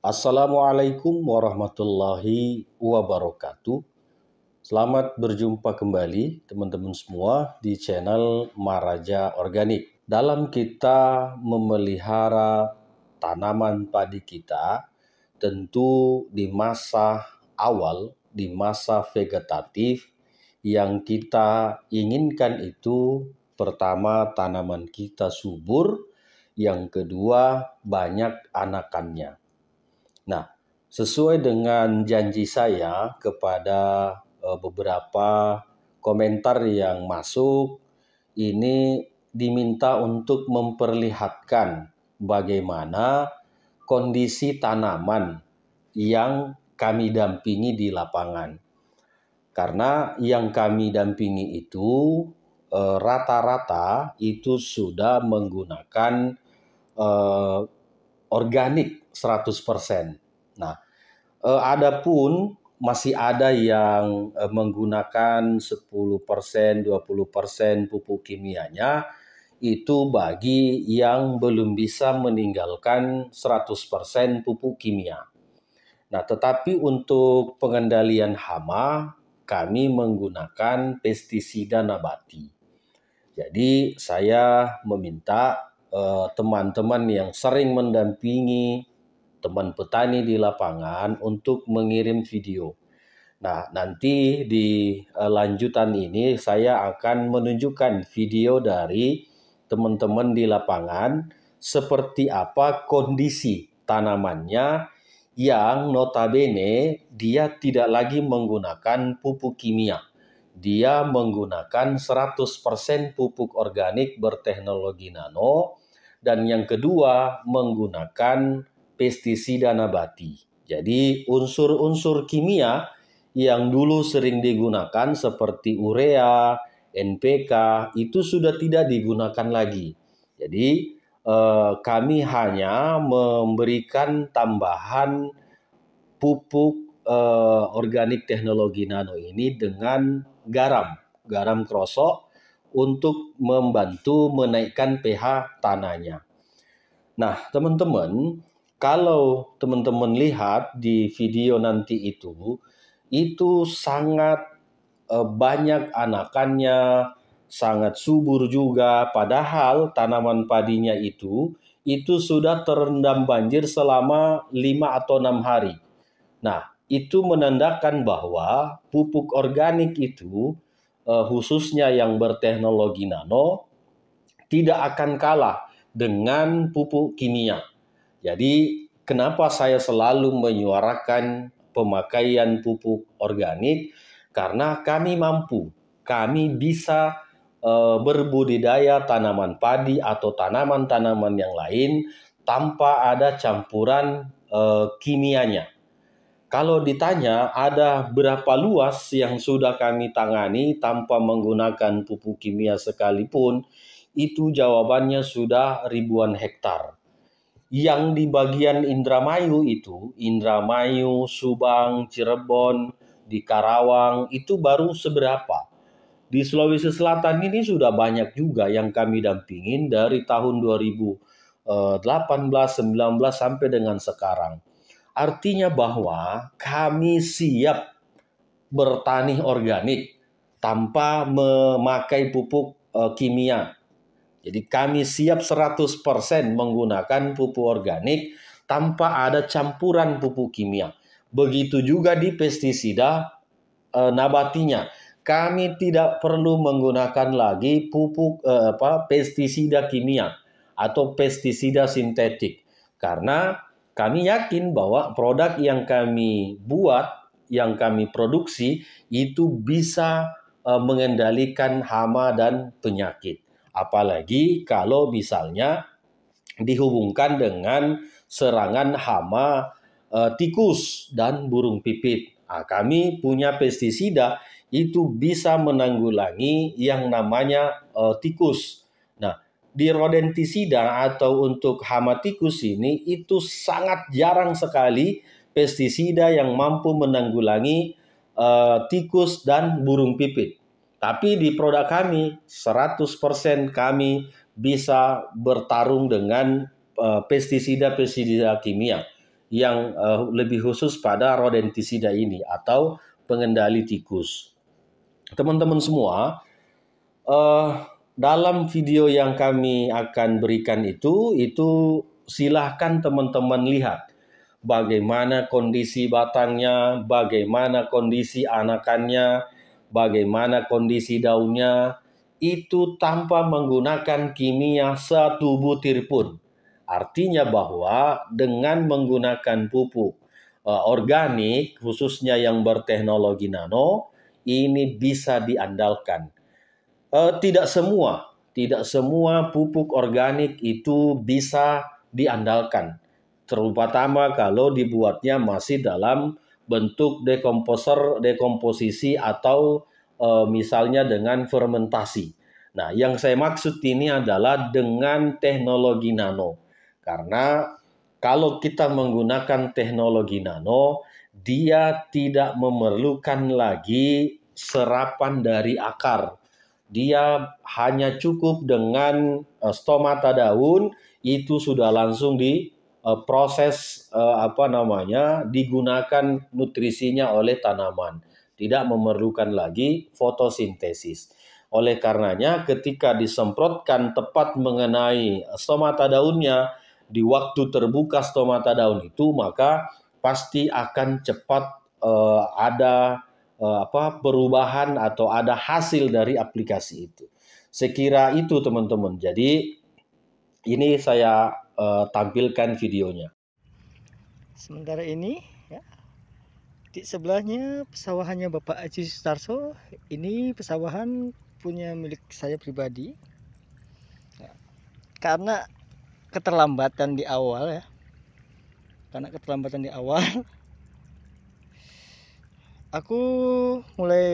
Assalamualaikum warahmatullahi wabarakatuh. Selamat berjumpa kembali teman-teman semua di channel Maraja Organik. Dalam kita memelihara tanaman padi kita, tentu di masa awal, di masa vegetatif, yang kita inginkan itu pertama tanaman kita subur, yang kedua banyak anakannya. Nah, sesuai dengan janji saya kepada beberapa komentar yang masuk, ini diminta untuk memperlihatkan bagaimana kondisi tanaman yang kami dampingi di lapangan. Karena yang kami dampingi itu rata-rata itu sudah menggunakan organik 100%. Nah, adapun masih ada yang menggunakan 10%, 20% pupuk kimianya, itu bagi yang belum bisa meninggalkan 100% pupuk kimia. Nah, tetapi untuk pengendalian hama, kami menggunakan pestisida nabati. Jadi, saya meminta teman-teman yang sering mendampingi teman petani di lapangan untuk mengirim video. Nah, nanti di lanjutan ini saya akan menunjukkan video dari teman-teman di lapangan seperti apa kondisi tanamannya yang notabene dia tidak lagi menggunakan pupuk kimia. Dia menggunakan 100% pupuk organik berteknologi nano, dan yang kedua menggunakan pestisida nabati. Jadi unsur-unsur kimia yang dulu sering digunakan seperti urea, NPK itu sudah tidak digunakan lagi. Jadi kami hanya memberikan tambahan pupuk organik teknologi nano ini dengan garam krosok untuk membantu menaikkan pH tanahnya. Nah, teman-teman, kalau teman-teman lihat di video nanti itu sangat banyak anakannya, sangat subur juga, padahal tanaman padinya itu sudah terendam banjir selama 5 atau 6 hari. Nah, itu menandakan bahwa pupuk organik itu, khususnya yang berteknologi nano, tidak akan kalah dengan pupuk kimia. Jadi, kenapa saya selalu menyuarakan pemakaian pupuk organik? Karena kami mampu, kami bisa berbudidaya tanaman padi atau tanaman-tanaman yang lain tanpa ada campuran kimianya. Kalau ditanya ada berapa luas yang sudah kami tangani tanpa menggunakan pupuk kimia sekalipun, itu jawabannya sudah ribuan hektar. Yang di bagian Indramayu itu, Indramayu, Subang, Cirebon, di Karawang, itu baru seberapa. Di Sulawesi Selatan ini sudah banyak juga yang kami dampingin dari tahun 2018, 19 sampai dengan sekarang. Artinya bahwa kami siap bertani organik tanpa memakai pupuk kimia. Jadi kami siap 100% menggunakan pupuk organik tanpa ada campuran pupuk kimia. Begitu juga di pestisida nabatinya. Kami tidak perlu menggunakan lagi pestisida kimia atau pestisida sintetik. Karena kami yakin bahwa produk yang kami buat, yang kami produksi itu bisa mengendalikan hama dan penyakit. Apalagi kalau misalnya dihubungkan dengan serangan hama tikus dan burung pipit. Nah, kami punya pestisida itu bisa menanggulangi yang namanya tikus. Nah, di rodentisida atau untuk hama tikus ini itu sangat jarang sekali pestisida yang mampu menanggulangi tikus dan burung pipit. Tapi di produk kami 100% kami bisa bertarung dengan pestisida kimia. yang lebih khusus pada rodentisida ini atau pengendali tikus. Teman-teman semua, dalam video yang kami akan berikan itu silahkan teman-teman lihat bagaimana kondisi batangnya, bagaimana kondisi anakannya, bagaimana kondisi daunnya, itu tanpa menggunakan kimia satu butir pun. Artinya bahwa dengan menggunakan pupuk organik, khususnya yang berteknologi nano, ini bisa diandalkan. Tidak semua pupuk organik itu bisa diandalkan. Terutama kalau dibuatnya masih dalam bentuk dekomposisi atau misalnya dengan fermentasi. Nah, yang saya maksud ini adalah dengan teknologi nano. Karena kalau kita menggunakan teknologi nano, dia tidak memerlukan lagi serapan dari akar. Dia hanya cukup dengan stomata daun, itu sudah langsung diproses digunakan nutrisinya oleh tanaman. Tidak memerlukan lagi fotosintesis. Oleh karenanya ketika disemprotkan tepat mengenai stomata daunnya, di waktu terbuka stomata daun itu, maka pasti akan cepat ada perubahan atau ada hasil dari aplikasi itu. Sekira itu teman-teman. Jadi ini saya tampilkan videonya. Sementara ini ya, di sebelahnya pesawahannya Bapak Haji Sutarso. Ini pesawahan punya milik saya pribadi. Ya, karena keterlambatan di awal ya. Aku mulai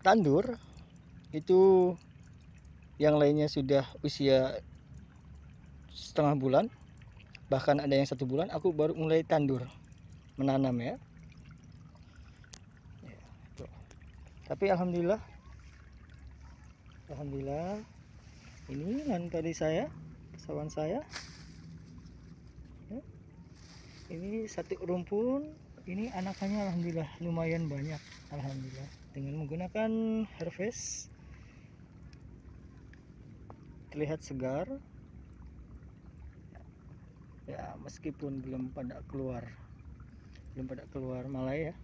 tandur itu, yang lainnya sudah usia setengah bulan, bahkan ada yang 1 bulan. Aku baru mulai tandur menanam ya. Tapi alhamdulillah ini lahan padi saya, pesawahan saya ya. Ini satu rumpun, ini anakannya alhamdulillah lumayan banyak, alhamdulillah. Dengan menggunakan harvest terlihat segar ya, meskipun belum pada keluar malah ya.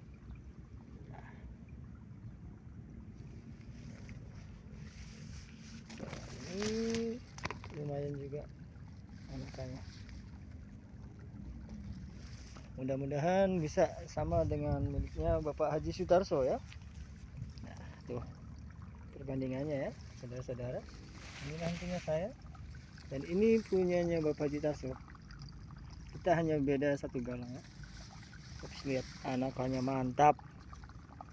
Ini lumayan juga anakannya. Mudah-mudahan bisa sama dengan miliknya Bapak Haji Sutarso ya. Nah, tuh perbandingannya ya, saudara-saudara. Ini lahan punya saya dan ini punyanya Bapak Haji Sutarso. Kita hanya beda 1 galang ya. Tapi lihat anakannya mantap,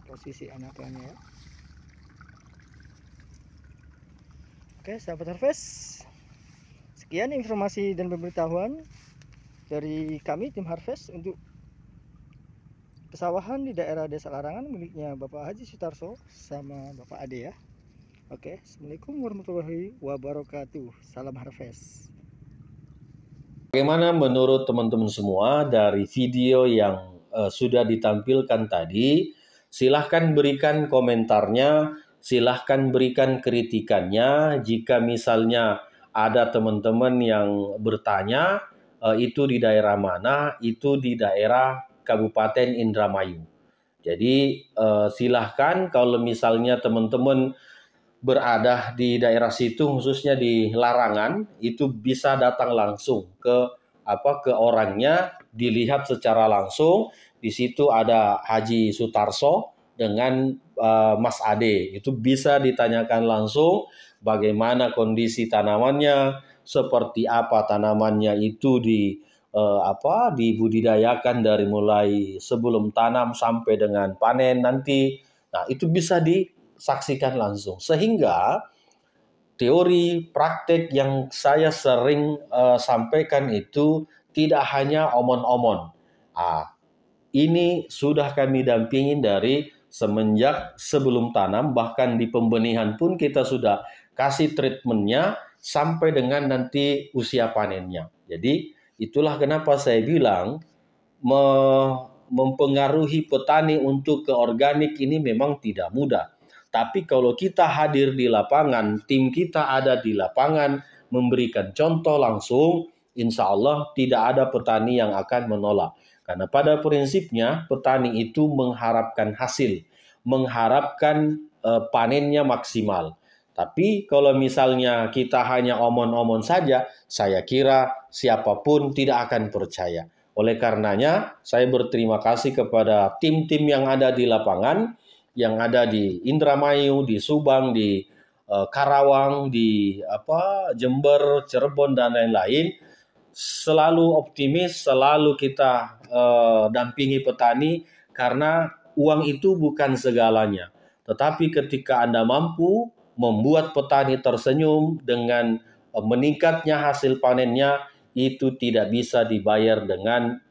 posisi anakannya ya. Oke, sahabat Harvest, sekian informasi dan pemberitahuan dari kami tim Harvest untuk pesawahan di daerah Desa Larangan miliknya Bapak Haji Sutarso sama Bapak Ade ya. Oke, assalamualaikum warahmatullahi wabarakatuh. Salam Harvest. Bagaimana menurut teman-teman semua dari video yang sudah ditampilkan tadi? Silahkan berikan komentarnya. Silahkan berikan kritikannya. Jika misalnya ada teman-teman yang bertanya, itu di daerah mana? Itu di daerah Kabupaten Indramayu. Jadi silahkan kalau misalnya teman-teman berada di daerah situ, khususnya di Larangan, itu bisa datang langsung ke orangnya, dilihat secara langsung. Di situ ada Haji Sutarso dengan Mas Ade. Itu bisa ditanyakan langsung bagaimana kondisi tanamannya, seperti apa tanamannya itu dibudidayakan dari mulai sebelum tanam sampai dengan panen nanti. Nah, itu bisa disaksikan langsung. Sehingga teori praktek yang saya sering sampaikan itu tidak hanya omon-omon. Ini sudah kami dampingin dari semenjak sebelum tanam, bahkan di pembenihan pun kita sudah kasih treatmentnya sampai dengan nanti usia panennya. Jadi Itulah kenapa saya bilang mempengaruhi petani untuk ke organik ini memang tidak mudah. Tapi kalau kita hadir di lapangan, tim kita ada di lapangan, memberikan contoh langsung, insya Allah tidak ada petani yang akan menolak. Karena pada prinsipnya petani itu mengharapkan hasil, mengharapkan panennya maksimal. Tapi kalau misalnya kita hanya omon-omon saja, saya kira siapapun tidak akan percaya. Oleh karenanya, saya berterima kasih kepada tim-tim yang ada di lapangan, yang ada di Indramayu, di Subang, di Karawang, di Jember, Cirebon, dan lain-lain. Selalu optimis, selalu kita dampingi petani, karena uang itu bukan segalanya. Tetapi ketika Anda mampu membuat petani tersenyum dengan meningkatnya hasil panennya, itu tidak bisa dibayar dengan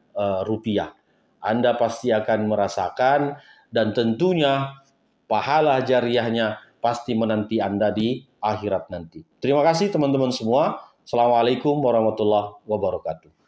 rupiah. Anda pasti akan merasakan, dan tentunya pahala jariahnya pasti menanti Anda di akhirat nanti. Terima kasih teman-teman semua. Assalamualaikum warahmatullahi wabarakatuh.